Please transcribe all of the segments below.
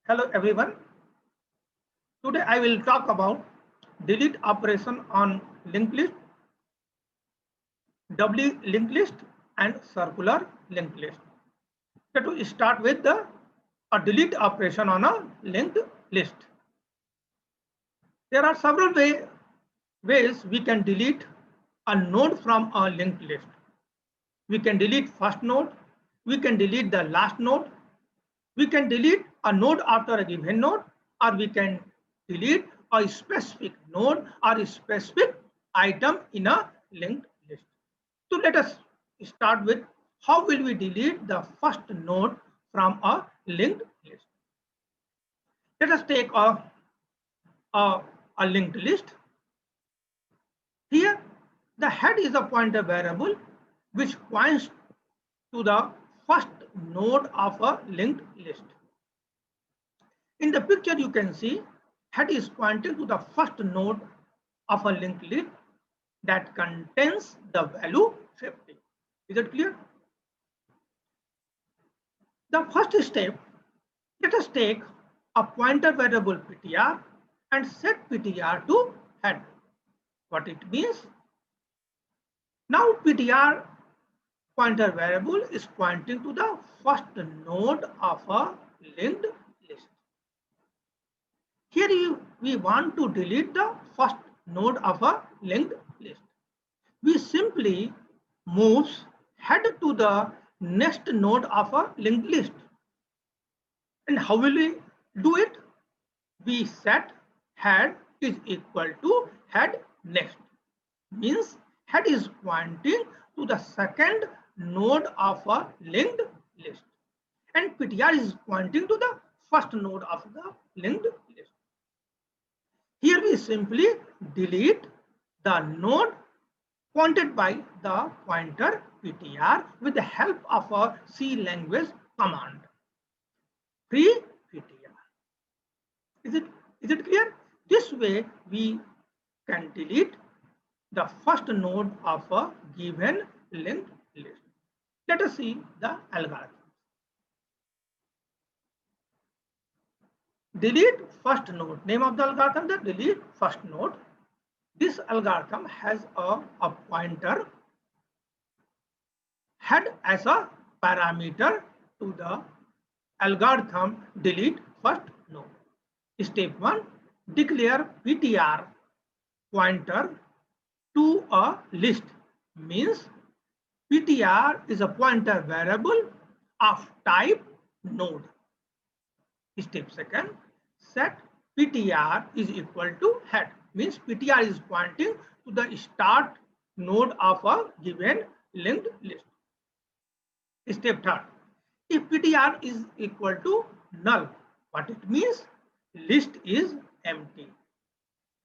Hello everyone. Today I will talk about delete operation on linked list, doubly linked list and circular linked list. So to start with the a delete operation on a linked list. There are several ways we can delete a node from a linked list. We can delete first node, we can delete the last node, we can delete a node after a given node, or we can delete a specific node or a specific item in a linked list. So let us start with how will we delete the first node from a linked list. Let us take a, a linked list. Here the head is a pointer variable which points to the first node of a linked list. In the picture you can see head is pointing to the first node of a linked list that contains the value 50. Is it clear? The first step, let us take a pointer variable ptr and set ptr to head. What it means? Now ptr pointer variable is pointing to the first node of a linked list. Here we want to delete the first node of a linked list. We simply move head to the next node of a linked list. And how will we do it? We set head is equal to head next. Means head is pointing to the second node of a linked list. And ptr is pointing to the first node of the linked list. Here we simply delete the node pointed by the pointer ptr with the help of a C language command. Free ptr. Is it clear? This way we can delete the first node of a given linked list. Let us see the algorithm. Delete first node. Name of the algorithm, the delete first node. This algorithm has a pointer head as a parameter to the algorithm delete first node. Step 1, declare ptr pointer to a list. Means ptr is a pointer variable of type node. Step 2, set ptr is equal to head. Means ptr is pointing to the start node of a given linked list. Step 3, if ptr is equal to null, what it means? List is empty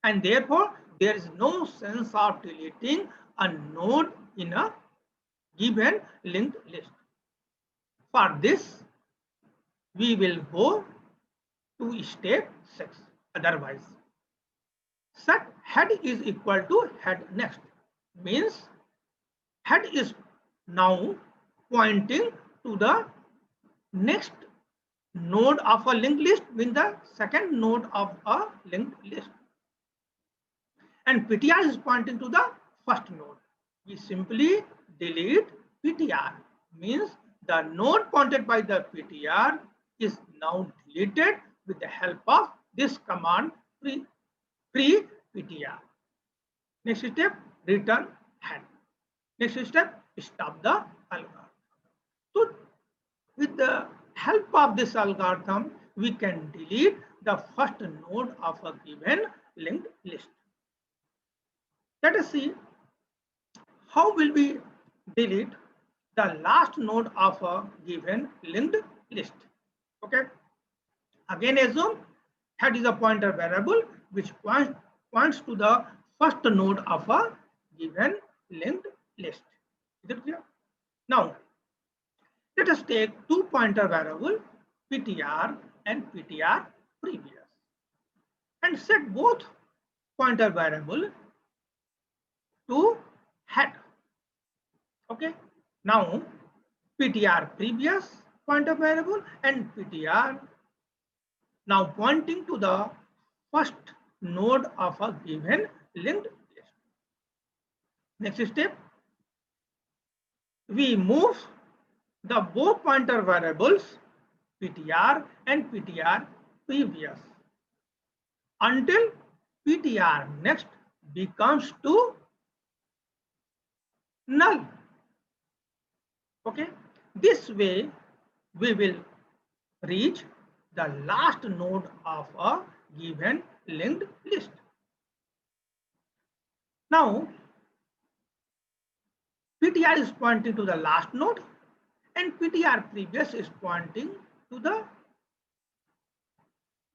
and therefore there is no sense of deleting a node in a given linked list. For this we will go to step 6. Otherwise, set head is equal to head next. Means head is now pointing to the next node of a linked list, means the second node of a linked list. And ptr is pointing to the first node. We simply delete ptr. Means the node pointed by the ptr is now deleted with the help of this command free ptr. Next step, return head. Next step, stop the algorithm. So with the help of this algorithm, we can delete the first node of a given linked list. Let us see how will we delete the last node of a given linked list. Okay. Again assume head is a pointer variable which points to the first node of a given linked list. Is it clear? Now let us take two pointer variable ptr and ptr previous and set both pointer variable to head. Okay. Now ptr previous pointer variable and ptr now pointing to the first node of a given linked list. Next step, we move the both pointer variables PTR and PTR previous until PTR next becomes to null. Okay, this way we will reach the last node of a given linked list. Now PTR is pointing to the last node and PTR previous is pointing to the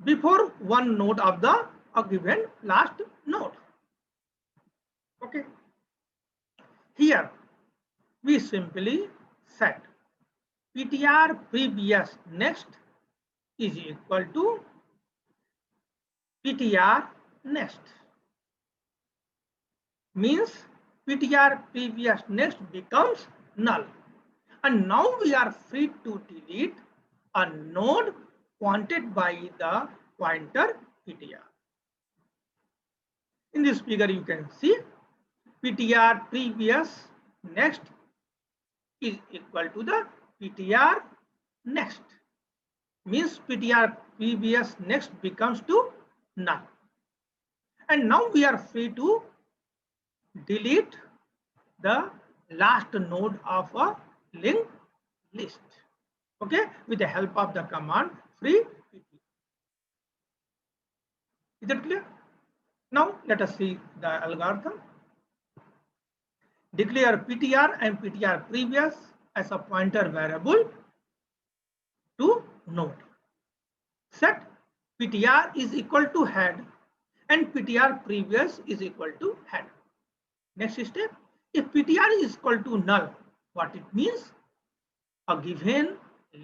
before one node of the given last node. Okay, here we simply set PTR previous next is equal to PTR next, means PTR previous next becomes null, and now we are free to delete a node pointed by the pointer PTR. In this figure you can see PTR previous next is equal to the PTR next, means PTR previous next becomes to null, and now we are free to delete the last node of a linked list, okay, with the help of the command free PTR. Is that clear? Now let us see the algorithm. Declare PTR and PTR previous as a pointer variable to node. Set PTR is equal to head and PTR previous is equal to head. Next step, if PTR is equal to null, what it means? A given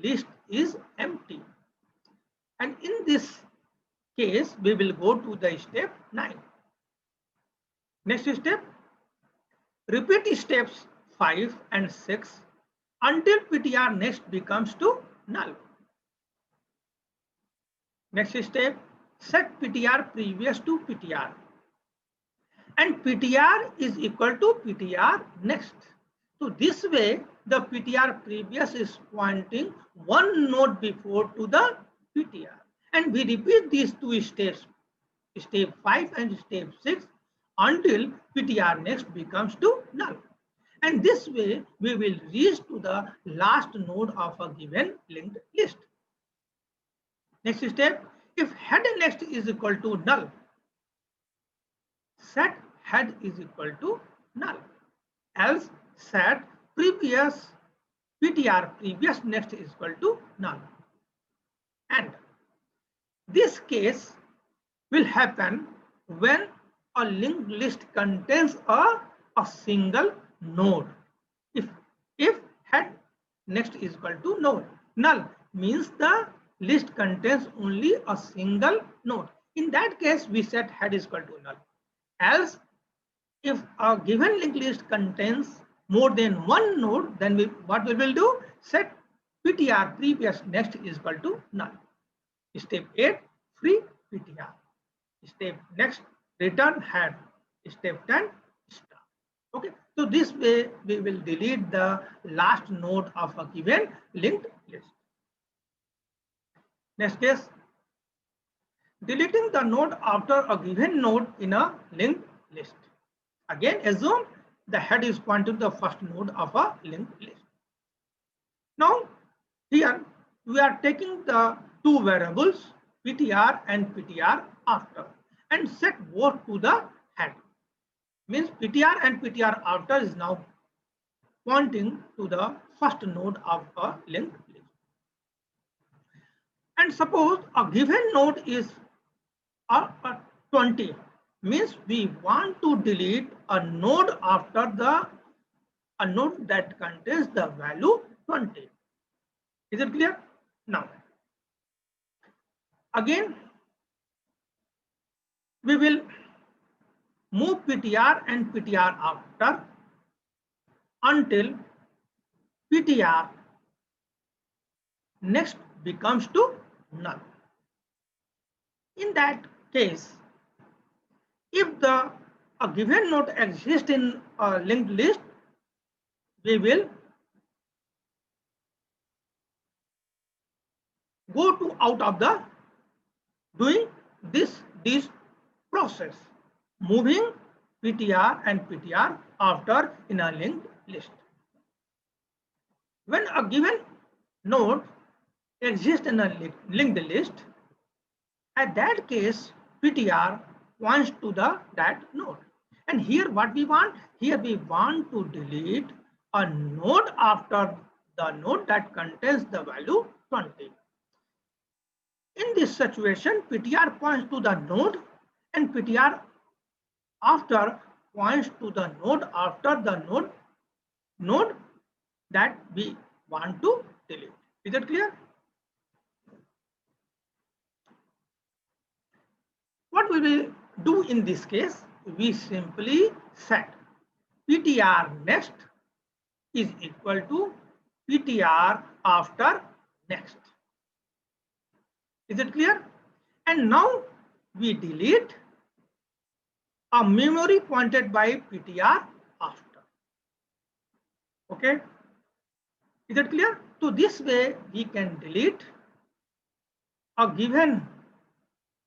list is empty. And in this case, we will go to the step 9. Next step, repeat steps 5 and 6 until PTR next becomes to null. Next step, set PTR previous to PTR. And PTR is equal to PTR next. So this way, the PTR previous is pointing one node before to the PTR. And we repeat these two steps, step 5 and step 6, until PTR next becomes to null. And this way, we will reach to the last node of a given linked list. Next step, if head next is equal to null, set head is equal to null, else set previous PTR previous next is equal to null. And this case will happen when a linked list contains a single node. If head next is equal to node, null means the list contains only a single node. In that case, we set head is equal to null. Else, if a given linked list contains more than one node, then what we will do? Set PTR previous next is equal to null. Step 8, free PTR. Step next, return head. Step 10, start. Okay, so this way we will delete the last node of a given linked list. Next case, deleting the node after a given node in a linked list. Again, assume the head is pointing to the first node of a linked list. Now, here we are taking the two variables PTR and PTR after and set both to the head. Means PTR and PTR after is now pointing to the first node of a linked list. And suppose a given node is 20, means we want to delete a node after a node that contains the value 20. Is it clear? Now, again, we will move PTR and PTR after until PTR next becomes to null. In that case, if the a given node exists in a linked list, we will go to out of the doing this process, moving PTR and PTR after in a linked list. When a given node exists in a linked list, at that case PTR points to that node. And here what we want? Here we want to delete a node after the node that contains the value 20. In this situation, PTR points to the node and PTR after points to the node after the node that we want to delete. Is that clear? What we will do in this case? We simply set PTR next is equal to PTR after next. Is it clear? And now we delete a memory pointed by PTR after. Okay? Is it clear? So this way we can delete a given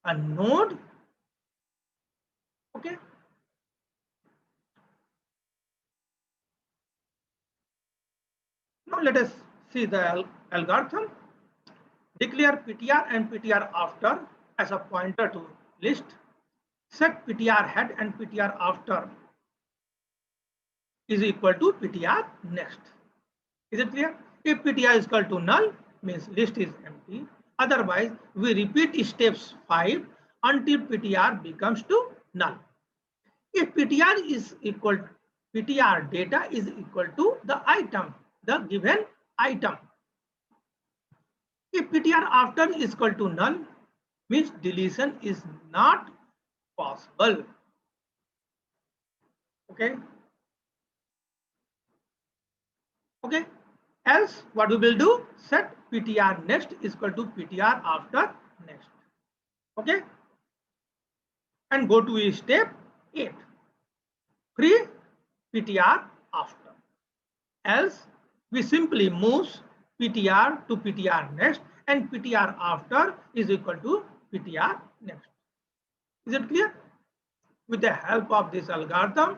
a node. Okay? Now let us see the algorithm. Declare PTR and PTR after as a pointer to list. Set PTR head and PTR after is equal to PTR next. Is it clear? If PTR is equal to null, means list is empty. Otherwise, we repeat steps 5 until PTR becomes to null. If PTR is equal to PTR data is equal to the item, the given item. If PTR after is equal to null, means deletion is not possible. Okay. Okay. Else, what we will do? Set PTR next is equal to PTR after next. Okay. And go to step 8. Free PTR after. Else, we simply move PTR to PTR next and PTR after is equal to PTR next. Is it clear? With the help of this algorithm,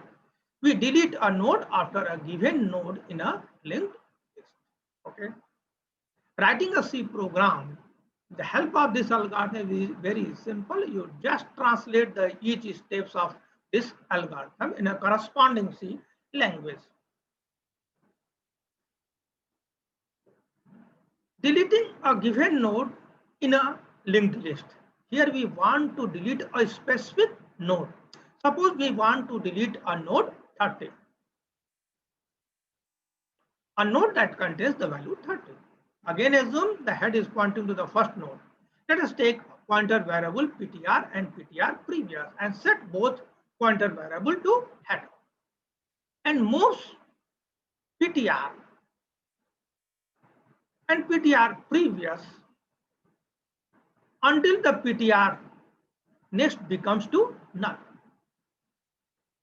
we delete a node after a given node in a linked list. Okay. Writing a C program, the help of this algorithm is very simple. You just translate the each steps of this algorithm in a corresponding C language. Deleting a given node in a linked list. Here we want to delete a specific node. Suppose we want to delete a node 30. A node that contains the value 30. Again, assume the head is pointing to the first node. Let us take pointer variable PTR and PTR previous and set both pointer variable to head and moves PTR and PTR previous until the PTR next becomes to null.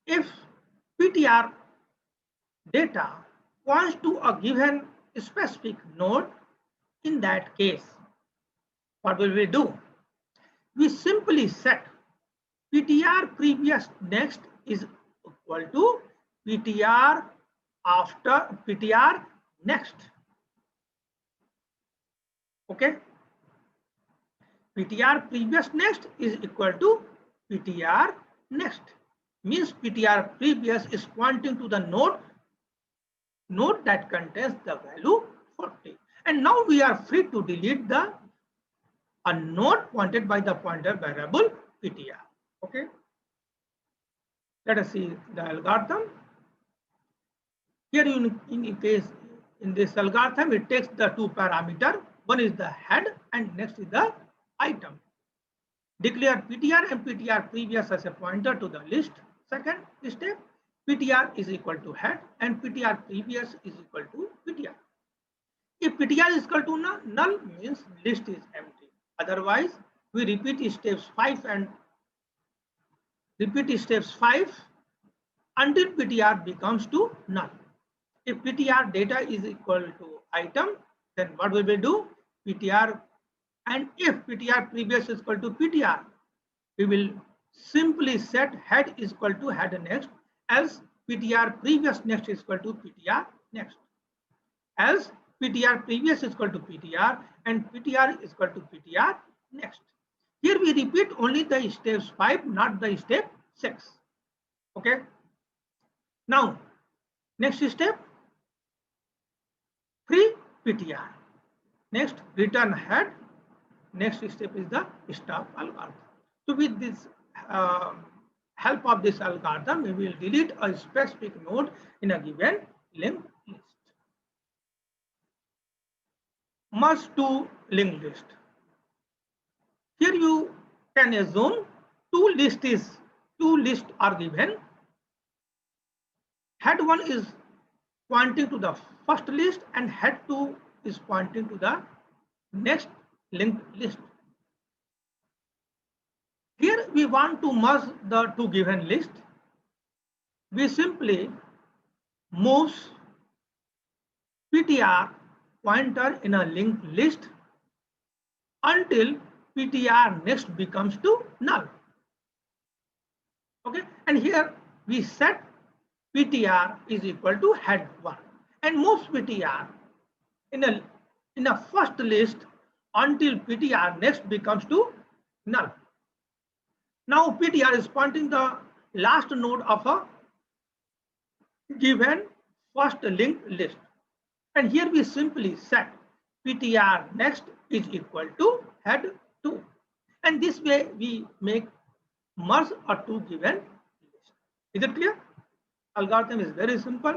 If PTR data points to a given specific node, in that case, what will we do? We simply set PTR previous next is equal to PTR after PTR next. Okay. PTR previous next is equal to PTR next. Means PTR previous is pointing to the node that contains the value 40. And now we are free to delete a node pointed by the pointer variable PTR. Okay. Let us see the algorithm. Here in this algorithm, it takes the two parameters. One is the head and next is the item. Declare PTR and PTR previous as a pointer to the list. Second step, PTR is equal to head and PTR previous is equal to PTR. If PTR is equal to null, means list is empty. Otherwise, we repeat steps 5 and repeat steps 5 until PTR becomes to null. If PTR data is equal to item, then what we will do? PTR, and if PTR previous is equal to PTR, we will simply set head is equal to head next, else PTR previous next is equal to PTR next, else PTR previous is equal to PTR and PTR is equal to PTR next. Here we repeat only the steps 5, not the step 6. Okay. Now, next step, free PTR. Next, return head. Next step is the stop algorithm. So with this help of this algorithm, we will delete a specific node in a given linked list. Merge to linked list. Here you can assume two lists are given. Head 1 is pointing to the first list and head 2 is pointing to the next linked list. Here we want to merge the two given lists. We simply move PTR pointer in a linked list until PTR next becomes to null. Okay, and here we set PTR is equal to head 1 and moves PTR in a first list until PTR next becomes to null. Now PTR is pointing the last node of a given first linked list, and here we simply set PTR next is equal to head 2, and this way we make merge a two given list. Is it clear? Algorithm is very simple.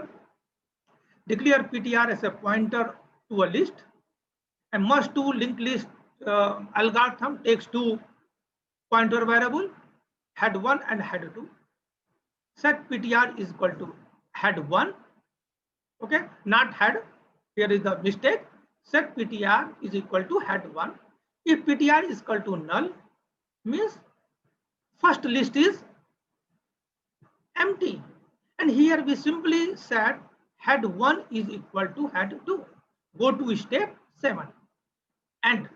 Declare PTR as a pointer to a list, and merge to linked list algorithm takes two pointer variable, head 1 and head 2. Set PTR is equal to head 1. Okay, not head. Here is the mistake. Set PTR is equal to head 1. If PTR is equal to null, means first list is empty. And here we simply set head 1 is equal to head 2. Go to step 7. And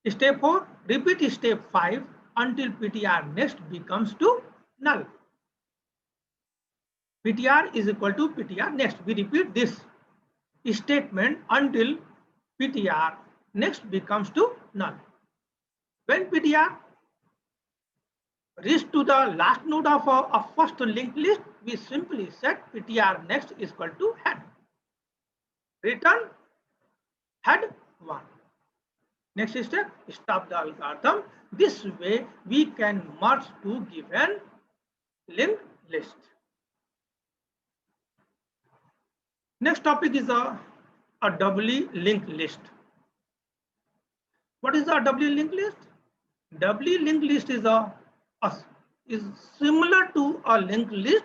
step 4, repeat step 5 until PTR next becomes to null. PTR is equal to PTR next. We repeat this statement until PTR next becomes to null. When PTR reach to the last node of a first linked list, we simply set PTR next is equal to head. Return head 1. Next step, stop the algorithm. This way we can merge two given linked list. Next topic is a doubly linked list. What is a doubly linked list? Doubly linked list is similar to a linked list,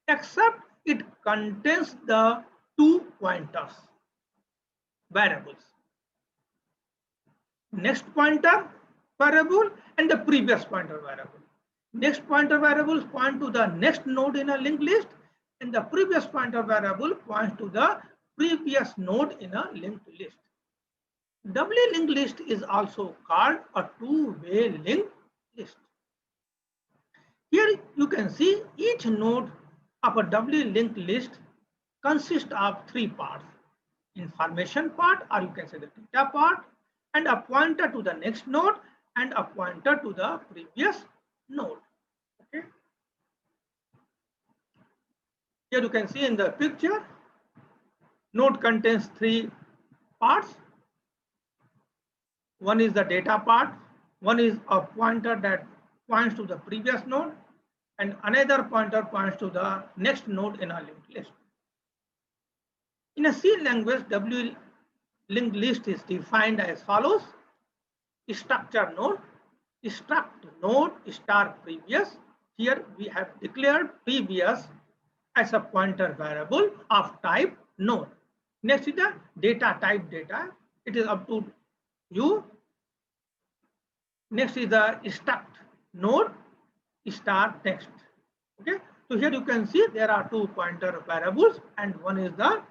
except it contains the two pointers variables. Next pointer variable and the previous pointer variable. Next pointer variable point to the next node in a linked list, and the previous pointer variable points to the previous node in a linked list. Doubly linked list is also called a two-way linked list. Here you can see each node of a doubly linked list consists of three parts: information part, or you can say the data part, and a pointer to the next node and a pointer to the previous node. Okay. Here you can see in the picture, node contains three parts. One is the data part, one is a pointer that points to the previous node, and another pointer points to the next node in a linked list. In a C language, W linked list is defined as follows: structure node, struct node star previous. Here we have declared previous as a pointer variable of type node. Next is the data type data. It is up to you. Next is the struct node star text. Okay, so here you can see there are two pointer variables and one is the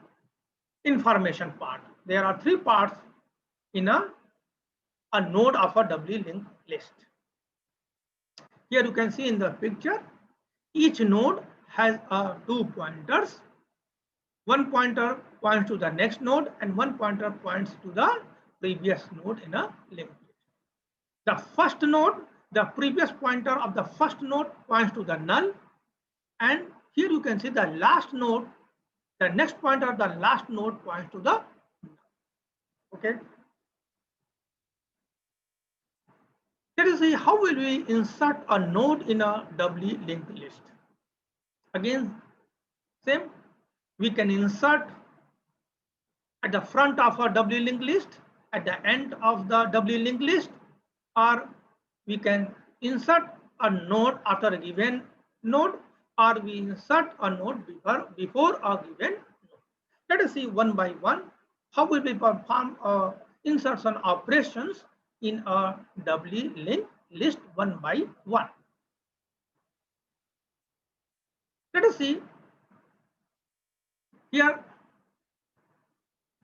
information part. There are three parts in a node of a doubly linked list. Here you can see in the picture, each node has two pointers. One pointer points to the next node and one pointer points to the previous node in a linked list. The first node, the previous pointer of the first node points to the null, and here you can see the last node, the next pointer of the last node points to the null. Okay. Let us see how will we insert a node in a doubly linked list. Again, same, we can insert at the front of a doubly linked list, at the end of the doubly linked list, or we can insert a node after a given node, or we insert a node before a given node. Let us see one by one how will we perform insertion operations in a doubly linked list one by one. Let us see here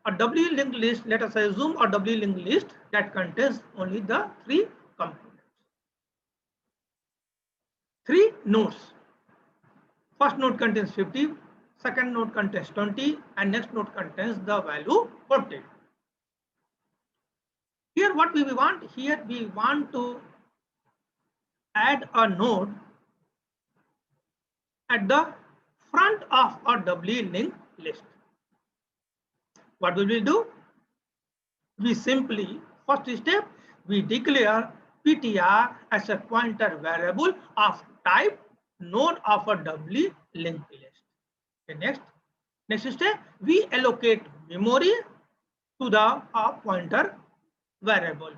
a doubly linked list. Let us assume a doubly linked list that contains only the three components, three nodes. First node contains 50, second node contains 20, and next node contains the value 40. Here what we want, here we want to add a node at the front of a doubly linked list. What will we do? We simply, first step, we declare PTR as a pointer variable of type node of a doubly linked list. Okay, next step, we allocate memory to the pointer variable.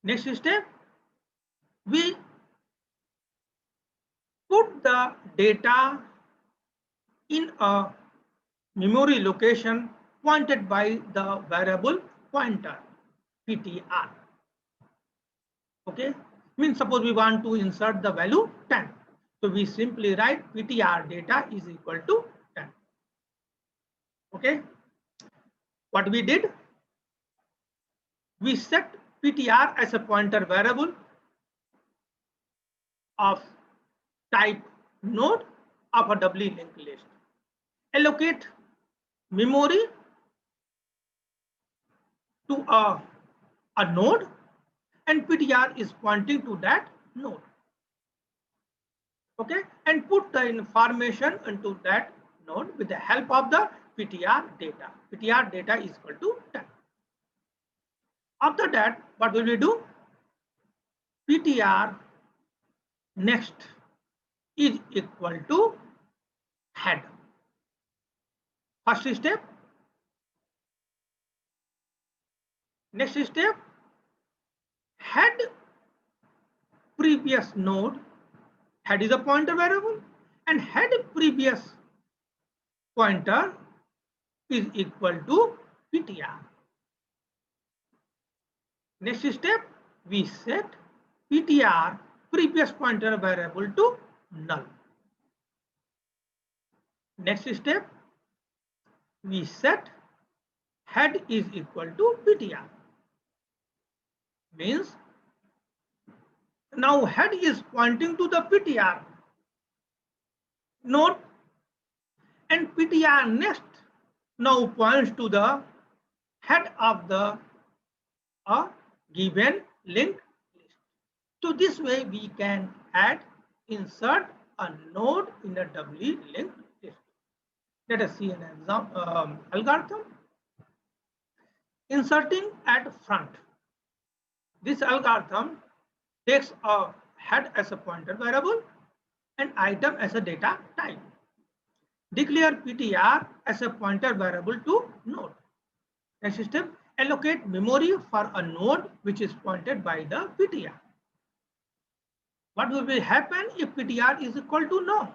Next step, we put the data in a memory location pointed by the variable pointer PTR. Okay, means suppose we want to insert the value 10. So we simply write PTR data is equal to 10. Okay, what we did? We set PTR as a pointer variable of type node of a doubly linked list. Allocate memory to a node, and PTR is pointing to that node. Okay, and put the information into that node with the help of the PTR data. PTR data is equal to 10. After that, what will we do? PTR next is equal to head. First step. Next step, head previous node, head is a pointer variable, and head previous pointer is equal to PTR. Next step, we set PTR previous pointer variable to null. Next step, we set head is equal to PTR. Means now head is pointing to the PTR node, and PTR next now points to the head of the given linked list. So this way we can insert a node in a doubly linked list. Let us see an example algorithm. Inserting at front. This algorithm takes a head as a pointer variable and item as a data type. Declare PTR as a pointer variable to node. Next step, allocate memory for a node which is pointed by the PTR. What will happen if PTR is equal to no?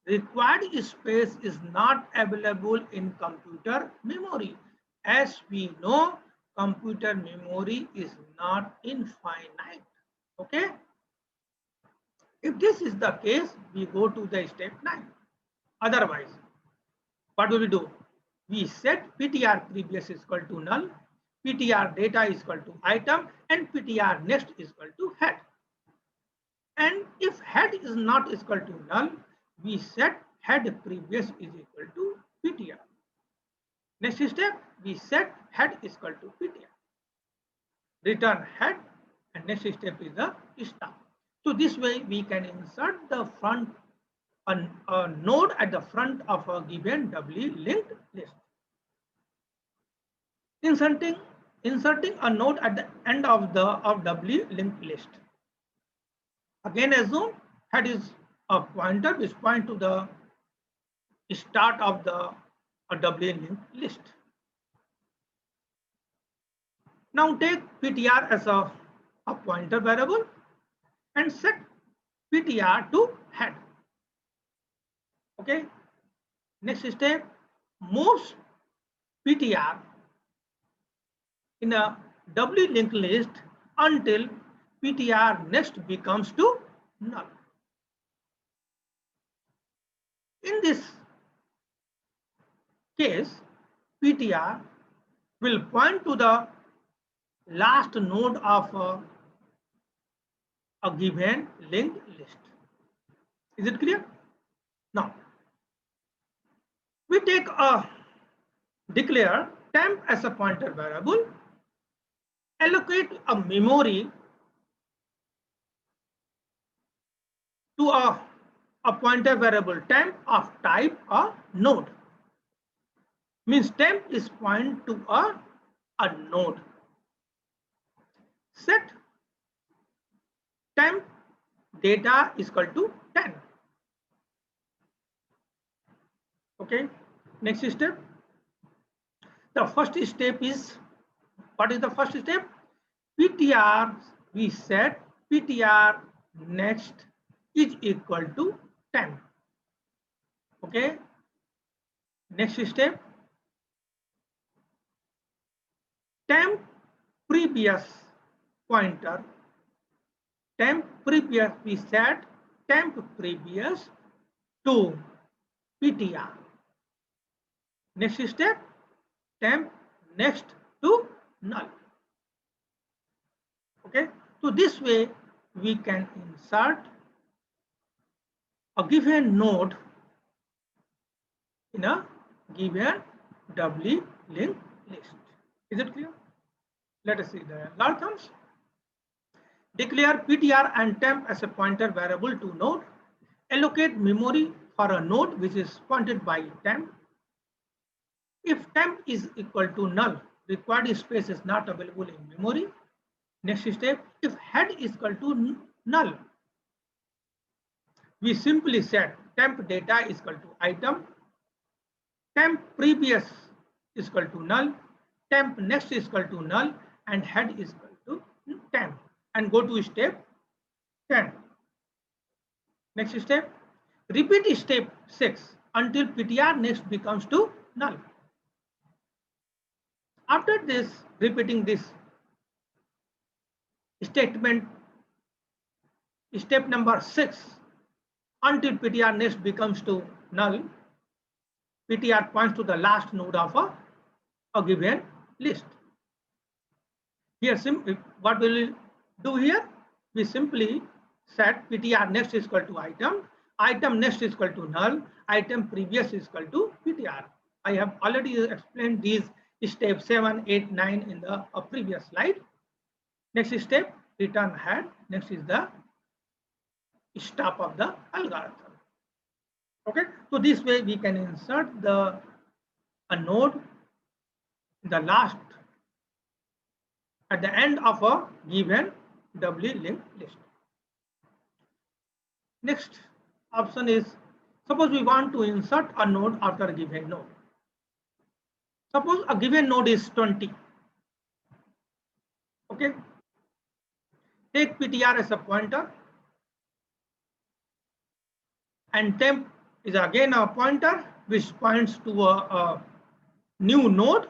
Required space is not available in computer memory. As we know, computer memory is not infinite. Okay. If this is the case, we go to the step 9. Otherwise, what will we do? We set PTR previous is equal to null, PTR data is equal to item, and PTR next is equal to head. And if head is not equal to null, we set head previous is equal to PTR. Next step, we set head is equal to PTR. Return head, and next step is the stop. So this way we can insert the front a node at the front of a given W linked list. Inserting a node at the end of the W linked list. Again, assume head is a pointer which point to the start of the W linked list. Now take PTR as a pointer variable and set PTR to head. Okay. Next step, moves PTR in a W linked list until PTR next becomes to null. In this case, PTR will point to the last node of a given linked list. Is it clear? Now, we take a declare temp as a pointer variable, allocate a memory to a pointer variable temp of type a node. Means temp is point to a node. Set temp data is equal to 10. Okay. Next step. The first step is, what is the first step? PTR, we set PTR next is equal to 10. Okay. Next step, temp previous pointer, temp previous, we set temp previous to PTR. Next step, temp next to null. Okay, so this way we can insert a given node in a given W linked list. Is it clear? Let us see the algorithms. Declare PTR and temp as a pointer variable to node. Allocate memory for a node which is pointed by temp. If temp is equal to null, required space is not available in memory. Next step, if head is equal to null, we simply set temp data is equal to item, temp previous is equal to null, temp next is equal to null, and head is equal to temp, and go to step 10. Next step, repeat step 6 until PTR next becomes to null. After this, repeating this statement, step number 6 until PTR next becomes to null, PTR points to the last node of a given list. Here, what will we do here? We simply set PTR next is equal to item, item next is equal to null, item previous is equal to PTR. I have already explained these steps 7, 8, 9 in the previous slide. Next step, return head. Next is the stop of the algorithm. Okay, so this way we can insert a node in the last at the end of a given W linked list. Next option is, suppose we want to insert a node after a given node. Suppose a given node is 20. Okay, take PTR as a pointer, and temp is again a pointer which points to a new node.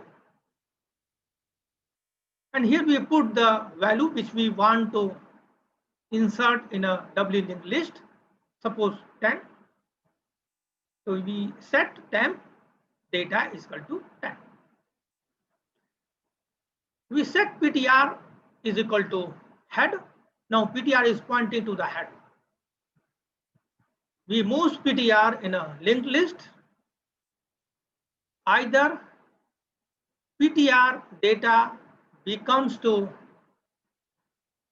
And here we put the value which we want to insert in a doubly linked list, suppose 10. So we set temp data is equal to 10. We set PTR is equal to head. Now PTR is pointing to the head. We move PTR in a linked list. Either PTR data becomes to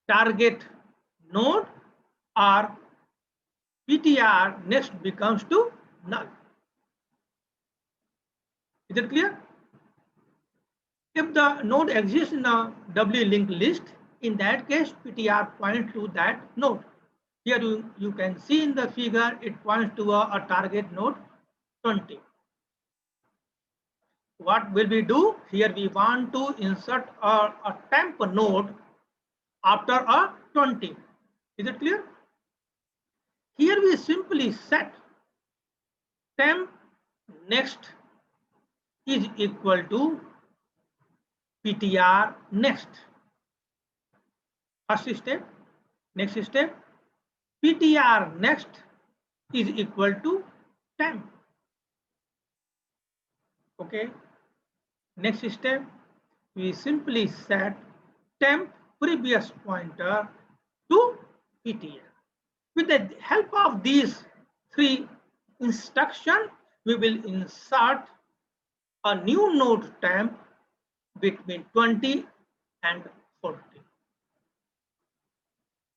target node or PTR next becomes to null. Is it clear? If the node exists in a doubly linked list, in that case PTR points to that node. Here you can see in the figure it points to a target node 20. What will we do? Here we want to insert a temp node after a 20. Is it clear? Here we simply set temp next is equal to PTR next. First step. Next step, PTR next is equal to temp. Okay. Next step, we simply set temp previous pointer to PTR. With the help of these three instructions, we will insert a new node temp between 20 and 40.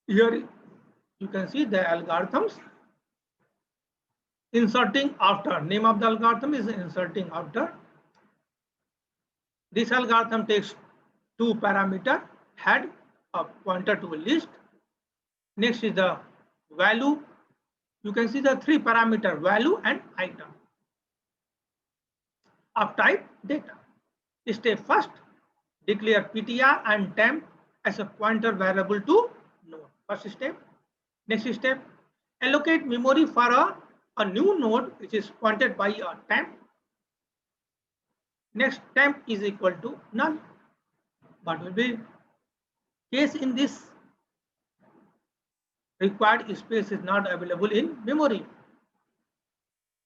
Here you can see the algorithms. Inserting after, name of the algorithm is inserting after. This algorithm takes two parameters, head, a pointer to a list. Next is the value. You can see the three parameter, value and item of type data. Step first, declare PTR and temp as a pointer variable to node. First step. Next step, allocate memory for a new node which is pointed by a temp. Next, temp is equal to null. What will be case in this? Required space is not available in memory.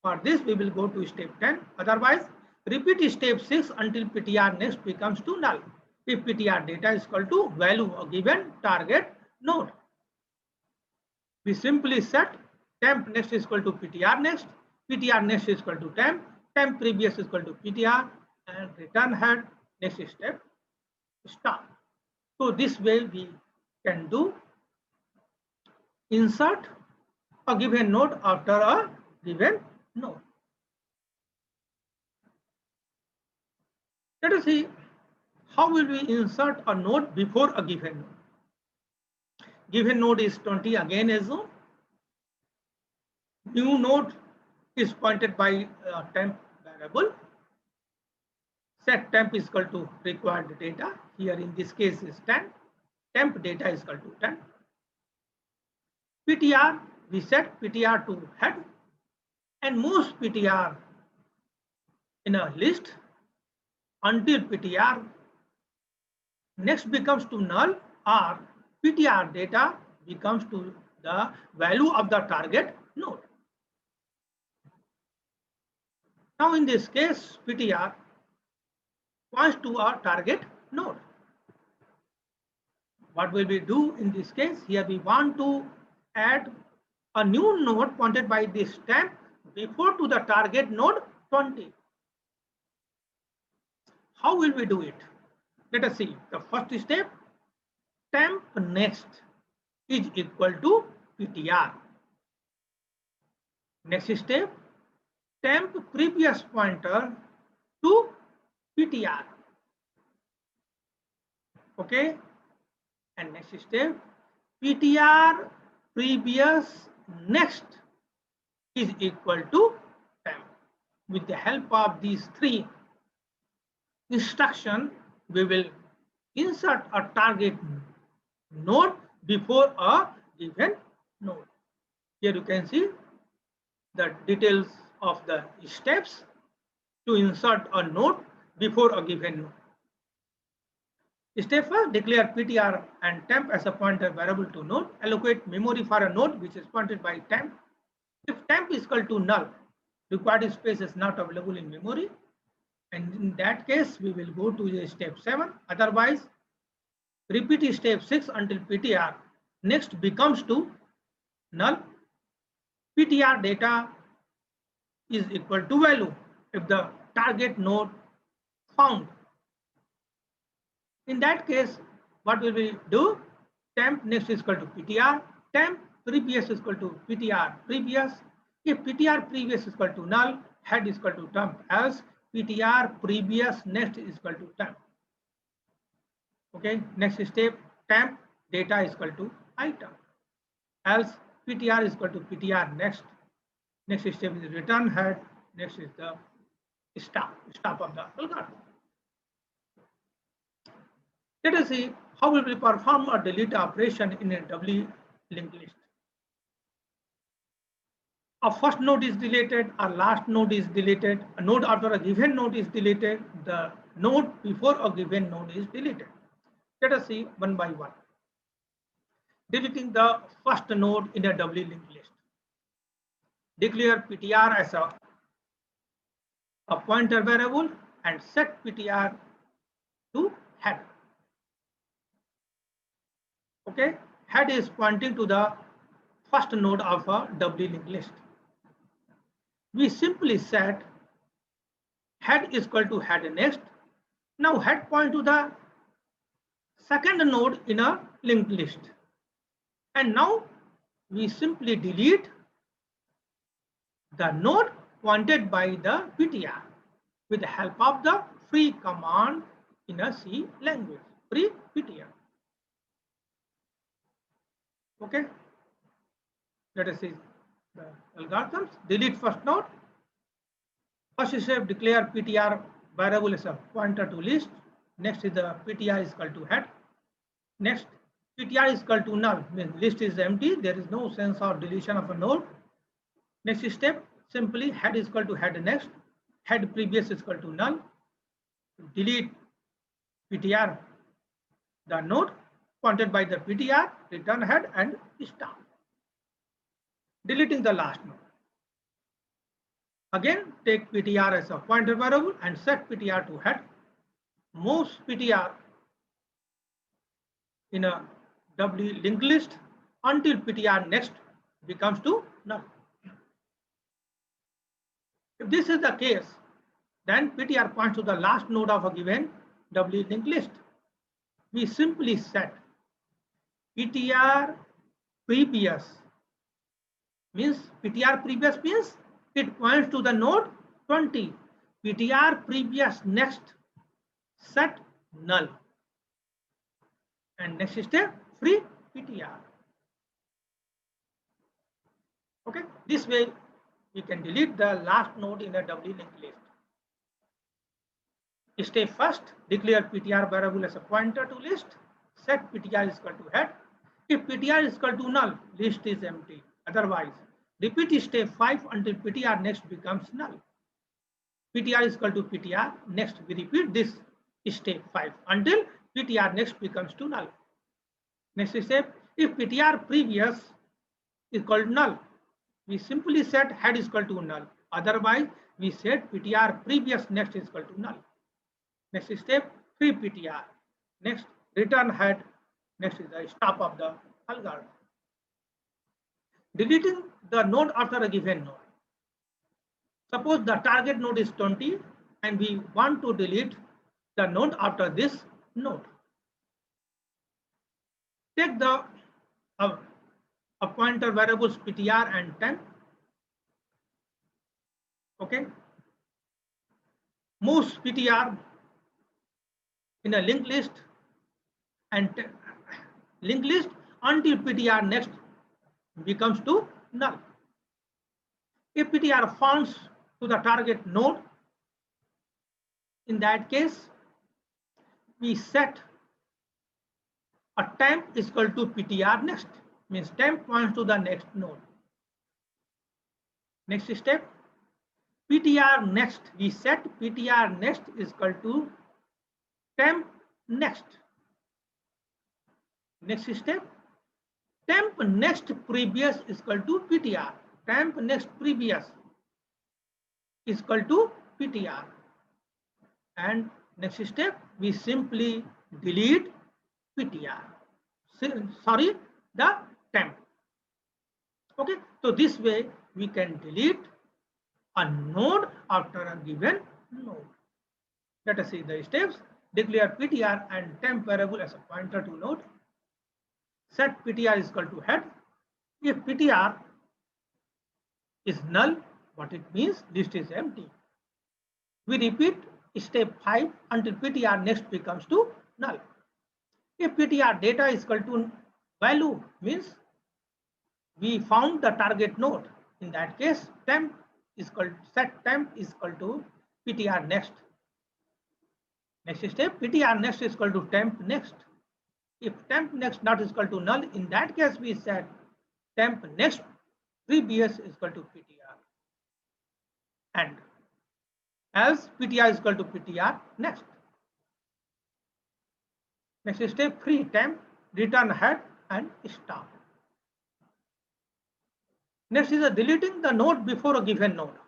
For this, we will go to step 10. Otherwise, repeat step 6 until PTR next becomes to null. If PTR data is equal to value of given target node, we simply set temp next is equal to PTR next, PTR next is equal to temp, temp previous is equal to PTR, and return head. Next step, start. So this way we can do insert a given node after a given node. Let us see how will we insert a node before a given node. Given node is 20, again assume. New node is pointed by a temp variable. Set temp is equal to required data. Here in this case is 10. Temp data is equal to 10. PTR, we set PTR to head and moves PTR in a list until PTR next becomes to null or PTR data becomes to the value of the target node. Now in this case, PTR points to our target node. What will we do in this case? Here we want to add a new node pointed by this temp before to the target node 20. How will we do it? Let us see. The first step, temp next is equal to PTR. Next step, temp previous pointer to PTR. Okay. And next step, PTR previous next is equal to temp. With the help of these three instructions, we will insert a target node before a given node. Here you can see the details of the steps to insert a node before a given node. Step first, declare PTR and temp as a pointer variable to node. Allocate memory for a node which is pointed by temp. If temp is equal to null, required space is not available in memory. And in that case, we will go to step 7. Otherwise, repeat step 6 until PTR next becomes to null. PTR data is equal to value if the target node found. In that case, what will we do? Temp next is equal to PTR, temp previous is equal to PTR previous. If PTR previous is equal to null, head is equal to temp, else PTR previous next is equal to temp. Okay, next step, temp data is equal to item, else PTR is equal to PTR next. Next step is return head, next is the stop of the algorithm. Let us see how we will perform a delete operation in a doubly linked list. A first node is deleted, a last node is deleted, a node after a given node is deleted, the node before a given node is deleted. Let us see one by one. Deleting the first node in a doubly linked list. Declare PTR as a pointer variable and set PTR to head. Okay, head is pointing to the first node of a doubly linked list. We simply set head is equal to head next. Now head point to the second node in a linked list. And now we simply delete the node pointed by the PTR with the help of the free command in a C language, free PTR. Okay, let us see the algorithms. Delete first node. First step, declare PTR variable as a pointer to list. Next is the PTR is equal to head. Next, PTR is equal to null, means list is empty. There is no sense of deletion of a node. Next step, simply head is equal to head next. Head previous is equal to null. Delete PTR, the node pointed by the PTR, return head and stop. Deleting the last node. Again, take PTR as a pointer variable and set PTR to head. Moves PTR in a doubly linked list until PTR next becomes to null. If this is the case, then PTR points to the last node of a given doubly linked list. We simply set PTR previous means it points to the node 20. PTR previous next set null. And next step, free PTR. Okay, this way we can delete the last node in a doubly linked list. Step first, declare PTR variable as a pointer to list. Set PTR is equal to head. If PTR is equal to null, list is empty. Otherwise, repeat step 5 until PTR next becomes null. PTR is equal to PTR next. We repeat this step 5 until PTR next becomes to null. Next step, if PTR previous is equal to null, we simply set head is equal to null. Otherwise, we set PTR previous next is equal to null. Next step, free PTR. Next, return head. Next is the stop of the algorithm. Deleting the node after a given node. Suppose the target node is 20 and we want to delete the node after this node. Take the pointer variables PTR and temp. Okay. Moves PTR in a linked list and linked list until PTR next becomes to null. If PTR points to the target node, in that case, we set a temp is equal to PTR next, means temp points to the next node. Next step, PTR next, we set PTR next is equal to temp next. Next step, temp next previous is equal to PTR. Temp next previous is equal to PTR. And next step, we simply delete PTR. Sorry, the temp. Okay, so this way we can delete a node after a given node. Let us see the steps. Declare PTR and temp variable as a pointer to node. Set PTR is equal to head. If PTR is null, what it means? List is empty. We repeat step 5 until PTR next becomes to null. If PTR data is equal to value, means we found the target node. In that case, temp is equal set temp is equal to PTR next. Next step, PTR next is equal to temp next. If temp next not is equal to null, in that case we set temp next previous is equal to PTR, and else PTR is equal to PTR next. Next step, free temp, return head and stop. Next is deleting the node before a given node.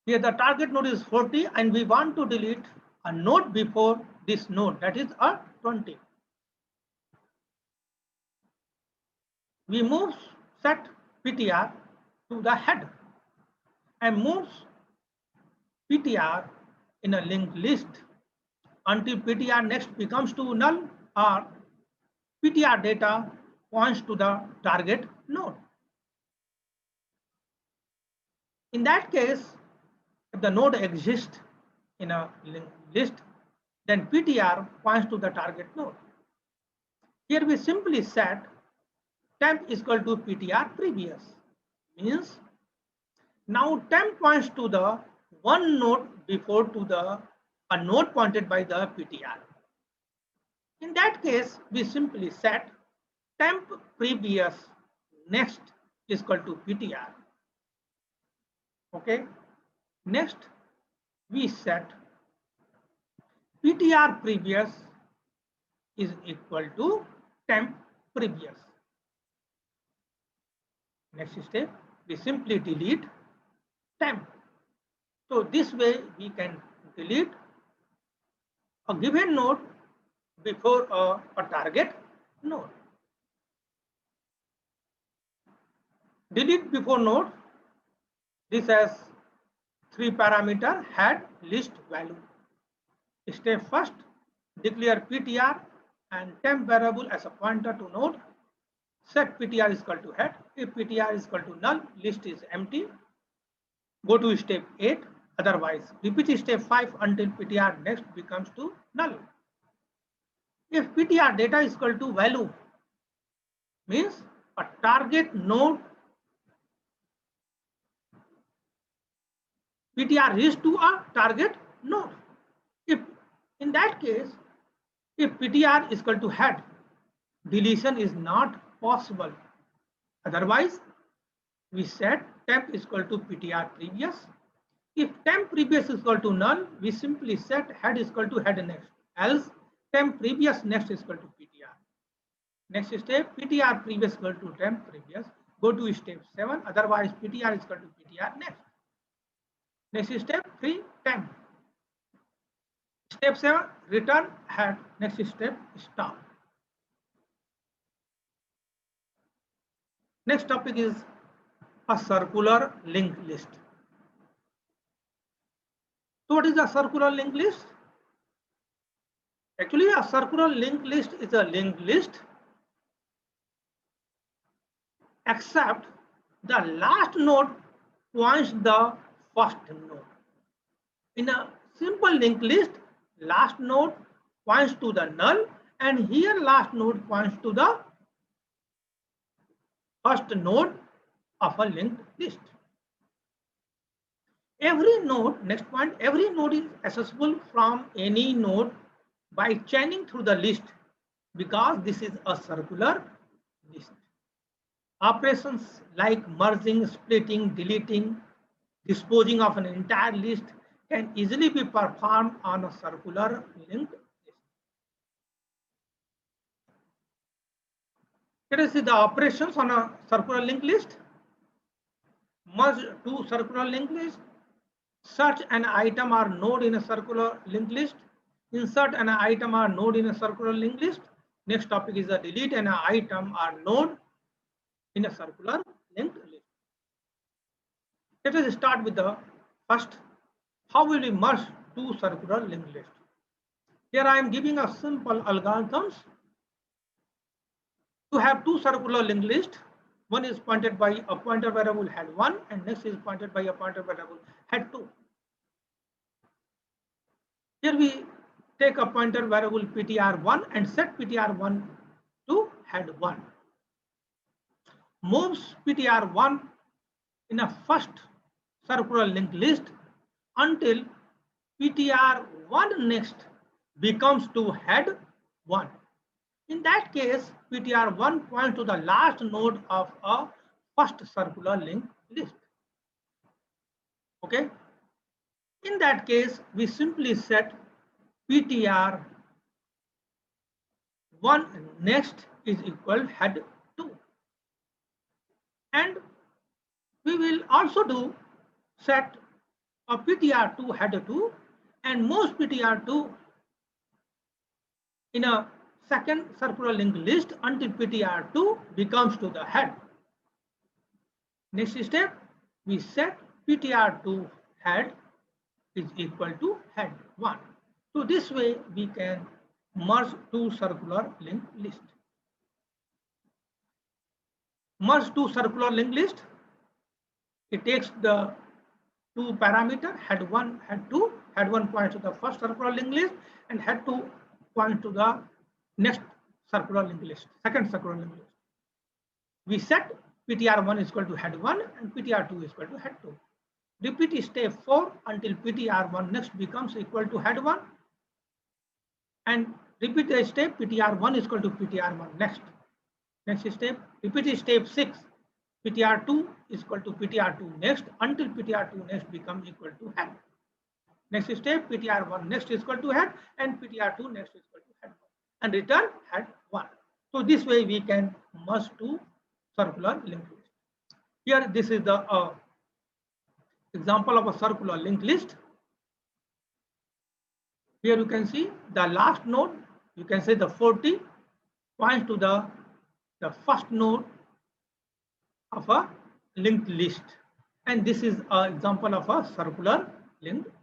Here the target node is 40 and we want to delete a node before this node, that is a 20. We move set PTR to the head and moves PTR in a linked list until PTR next becomes to null or PTR data points to the target node. In that case, if the node exists in a linked list, then PTR points to the target node. Here we simply set temp is equal to PTR previous, means now temp points to the one node before to the a node pointed by the PTR. In that case, we simply set temp previous next is equal to PTR. Okay. Next, we set PTR previous is equal to temp previous. Next step, we simply delete temp. So this way we can delete a given node before a target node. Delete before node. This has 3 parameter head, list, value. Step first, declare PTR and temp variable as a pointer to node. Set PTR is equal to head. If PTR is equal to null, list is empty. Go to step 8. Otherwise, repeat step 5 until PTR next becomes to null. If PTR data is equal to value, means a target node PTR is to a target node. If in that case, if PTR is equal to head, deletion is not possible. Otherwise, we set temp is equal to PTR previous. If temp previous is equal to null, we simply set head is equal to head next. Else, temp previous next is equal to PTR. Next step, PTR previous equal to temp previous. Go to step 7. Otherwise, PTR is equal to PTR next. Next step, free temp. Step 7, return head. Next step, stop. Next topic is a circular linked list. So what is a circular linked list? Actually, a circular linked list is a linked list except the last node points the first node. In a simple linked list, last node points to the null and here last node points to the first node of a linked list. Every node, next point, every node is accessible from any node by chaining through the list because this is a circular list. Operations like merging, splitting, deleting, disposing of an entire list can easily be performed on a circular linked list. Let us see the operations on a circular linked list. Merge two circular linked lists. Search an item or node in a circular linked list. Insert an item or node in a circular linked list. Next topic is a delete an item or node in a circular linked list. Let us start with the first. How will we merge two circular linked lists? Here I am giving a simple algorithms to have two circular linked lists. One is pointed by a pointer variable head1 and next is pointed by a pointer variable head2. Here we take a pointer variable ptr1 and set ptr1 to head1. Moves ptr1 in a first circular linked list until ptr1 next becomes to head1. In that case, ptr1 points to the last node of a first circular linked list. Okay. In that case, we simply set ptr1 next is equal head2. And we will also do set a ptr2 head2 and moves ptr2 in a second circular linked list until ptr2 becomes to the head. Next step, we set ptr2 head is equal to head1. So this way we can merge two circular linked list. Merge two circular linked list. It takes the two parameter head1, head2. Head1 points to the first circular linked list and head2 points to the next circular linked list, second circular linked list. We set ptr1 is equal to head1 and ptr2 is equal to head2. Repeat step 4 until ptr1 next becomes equal to head1 and repeat the step ptr1 is equal to ptr1 next. Next step, repeat step 6, ptr2 is equal to ptr2 next until ptr2 next becomes equal to head. Next step, ptr1 next is equal to head and ptr2 next is equal to head1 and return head1. So this way we can merge two circular linked list. Here this is the example of a circular linked list. Here you can see the last node, you can say the 40 points to the first node of a linked list. And this is an example of a circular linked list.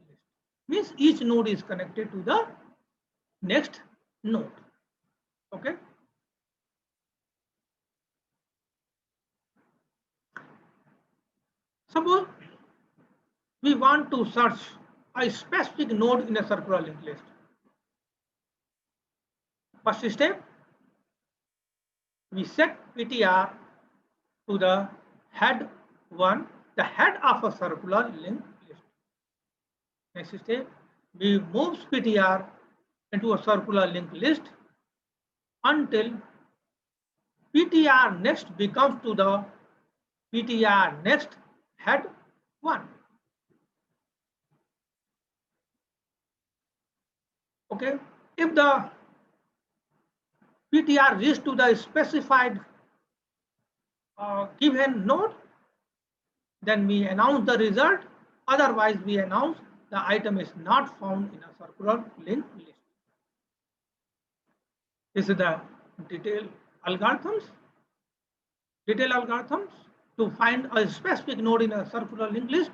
Means each node is connected to the next node. Okay. Suppose we want to search a specific node in a circular linked list. First step, we set ptr to the head1, the head of a circular linked list. Next step, we move ptr into a circular linked list until ptr next becomes to the ptr next head1. Okay, if the ptr reaches to the specified given node, then we announce the result. Otherwise, we announce the item is not found in a circular linked list. This is the detailed algorithms. Detailed algorithms to find a specific node in a circular linked list.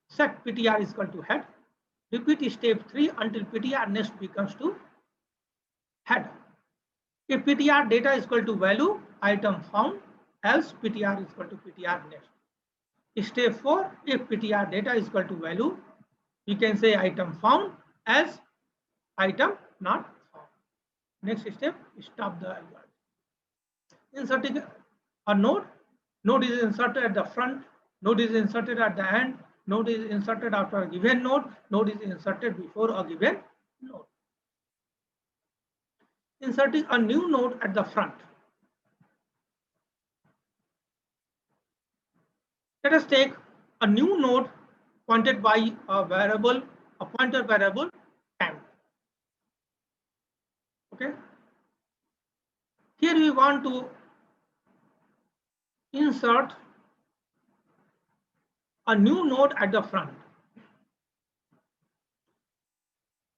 Set ptr is equal to head. Repeat step 3 until ptr next becomes to head. If ptr data is equal to value, item found, else ptr is equal to ptr next. Step 4, if ptr data is equal to value, you can say item found, else item not found. Next step, stop the algorithm. Inserting a node. Node is inserted at the front, node is inserted at the end, node is inserted after a given node, node is inserted before a given node. Inserting a new node at the front. Let us take a new node pointed by a variable, a pointer variable temp. Okay. Here we want to insert a new node at the front.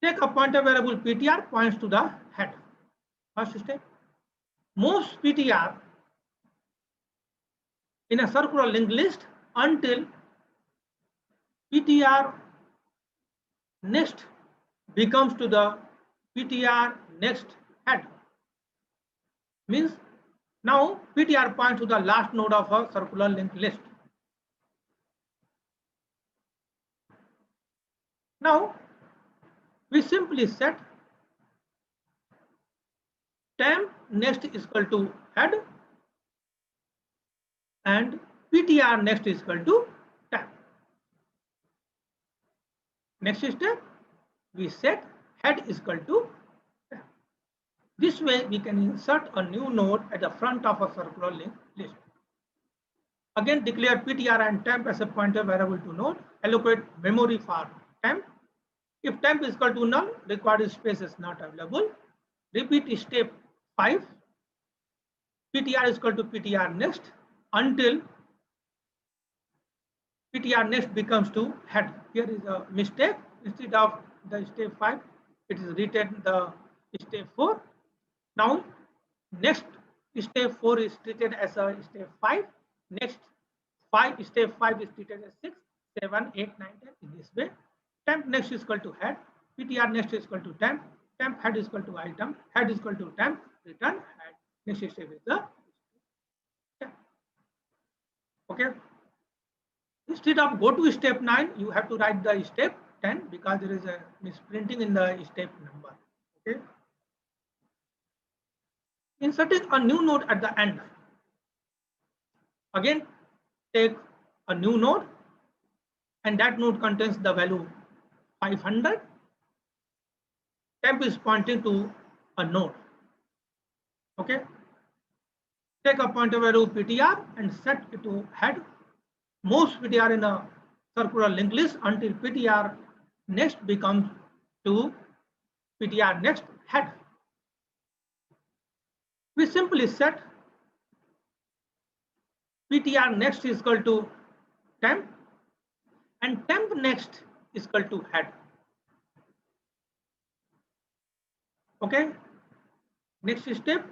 Take a pointer variable ptr points to the head. First step, moves ptr in a circular linked list until ptr next becomes to the ptr next head. Means now ptr points to the last node of a circular linked list. Now we simply set temp next is equal to head and ptr next is equal to temp. Next step, we set head is equal to temp. This way we can insert a new node at the front of a circular linked list. Again, declare ptr and temp as a pointer variable to node. Allocate memory for temp. If temp is equal to null, required space is not available. Repeat step 5. ptr is equal to ptr next until ptr next becomes to head. Here is a mistake. Instead of the step 5, it is written the step 4. Now, next step 4 is treated as a step 5. Next step 5 is treated as 6, 7, 8, 9, 10 in this way. Temp next is equal to head. ptr next is equal to temp. Temp head is equal to item. Head is equal to temp. Return head. Next step is the temp. Okay. Instead of go to step 9, you have to write the step 10 because there is a misprinting in the step number. Okay. Inserting a new node at the end. Again, take a new node and that node contains the value 500. Temp is pointing to a node. Okay. Take a pointer value ptr and set it to head. Moves ptr in a circular linked list until ptr next becomes to ptr next head. We simply set ptr next is equal to temp and temp next is equal to head. Okay. Next step,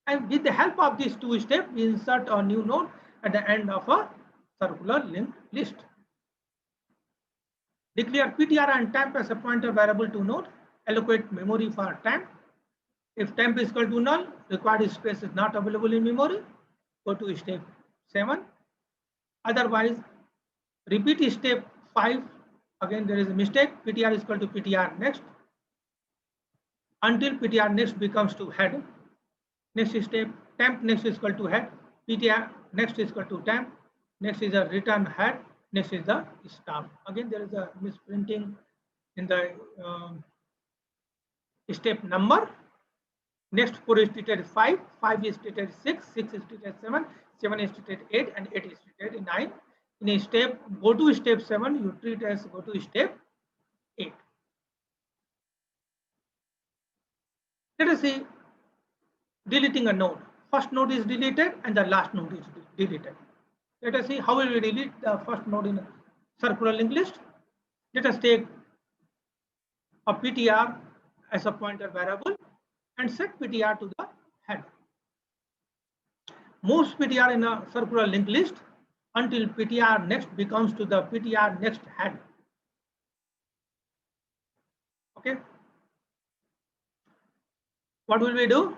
and with the help of these two steps, we insert a new node at the end of a circular linked list. Declare ptr and temp as a pointer variable to node. Allocate memory for temp. If temp is equal to null, required space is not available in memory. Go to step 7. Otherwise, repeat step 5. Again, there is a mistake. ptr is equal to ptr next until ptr next becomes to head. Next step, temp next is equal to head. ptr next is equal to temp. Next is a return head. Next is the stop. Again, there is a misprinting in the step number. Next 4 is treated 5, 5 is treated 6, 6 is treated 7, 7 is treated 8, and 8 is treated 9. In a step, go to step 7, you treat as go to step 8. Let us see deleting a node. First node is deleted and the last node is deleted. Let us see how will we delete the first node in a circular linked list. Let us take a ptr as a pointer variable and set ptr to the head. Moves ptr in a circular linked list until ptr next becomes to the ptr next head. Okay. What will we do?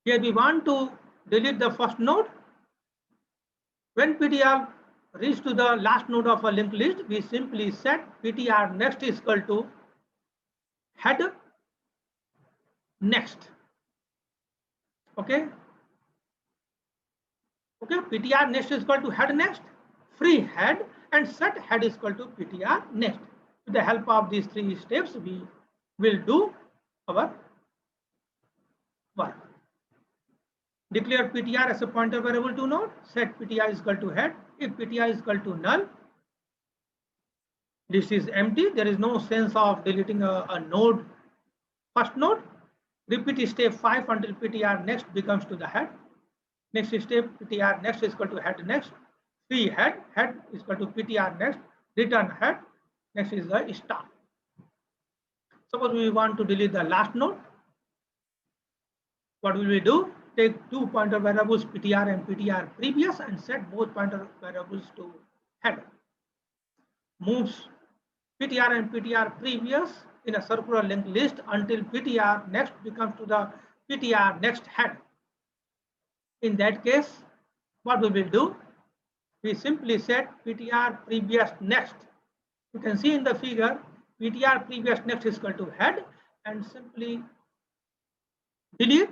Here we want to delete the first node. When ptr reaches to the last node of a linked list, we simply set ptr next is equal to head next. Okay. Okay, ptr next is equal to head next, free head, and set head is equal to ptr next. With the help of these 3 steps, we will do our work. Declare ptr as a pointer variable to node. Set ptr is equal to head. If ptr is equal to null, this is empty. There is no sense of deleting a node, first node. Repeat step 5 until ptr next becomes to the head. Next step, PTR next is equal to head next. Free head, head is equal to PTR next. Return head, next is the stop. Suppose we want to delete the last node. What will we do? Take two pointer variables PTR and PTR previous and set both pointer variables to head. Moves PTR and PTR previous in a circular linked list until PTR next becomes to the PTR next head. In that case, what we will do? We simply set PTR previous next. You can see in the figure, PTR previous next is equal to head, and simply delete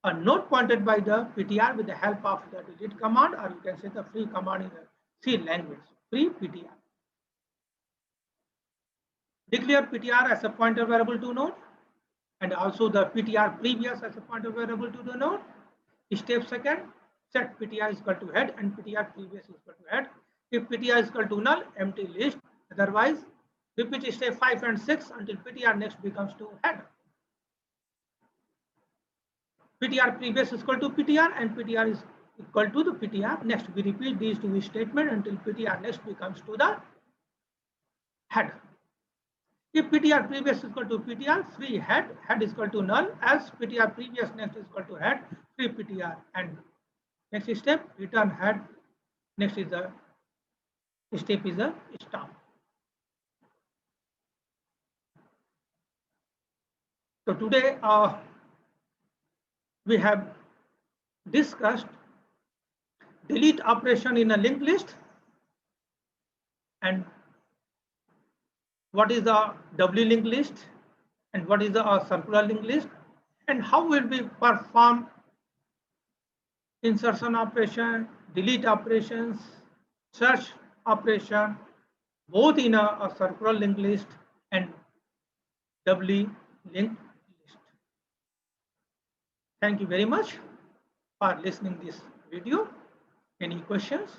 a node pointed by the PTR with the help of the delete command, or you can say the free command in the C language, free PTR. Declare PTR as a pointer variable to node, and also the PTR previous as a pointer variable to the node. Step second, set PTR is equal to head and PTR previous is equal to head. If PTR is equal to null, empty list. Otherwise, repeat step 5 and 6 until PTR next becomes to head. PTR previous is equal to PTR and PTR is equal to the PTR next. We repeat these two statements until PTR next becomes to the head. If PTR previous is equal to PTR, free head, head is equal to null, as PTR previous next is equal to head, free PTR, and next step, return head, next is the step is a stop. So today we have discussed delete operation in a linked list and what is a doubly linked list and what is a circular linked list and how will we perform insertion operation, delete operations, search operation, both in a circular linked list and doubly linked list. Thank you very much for listening this video. Any questions?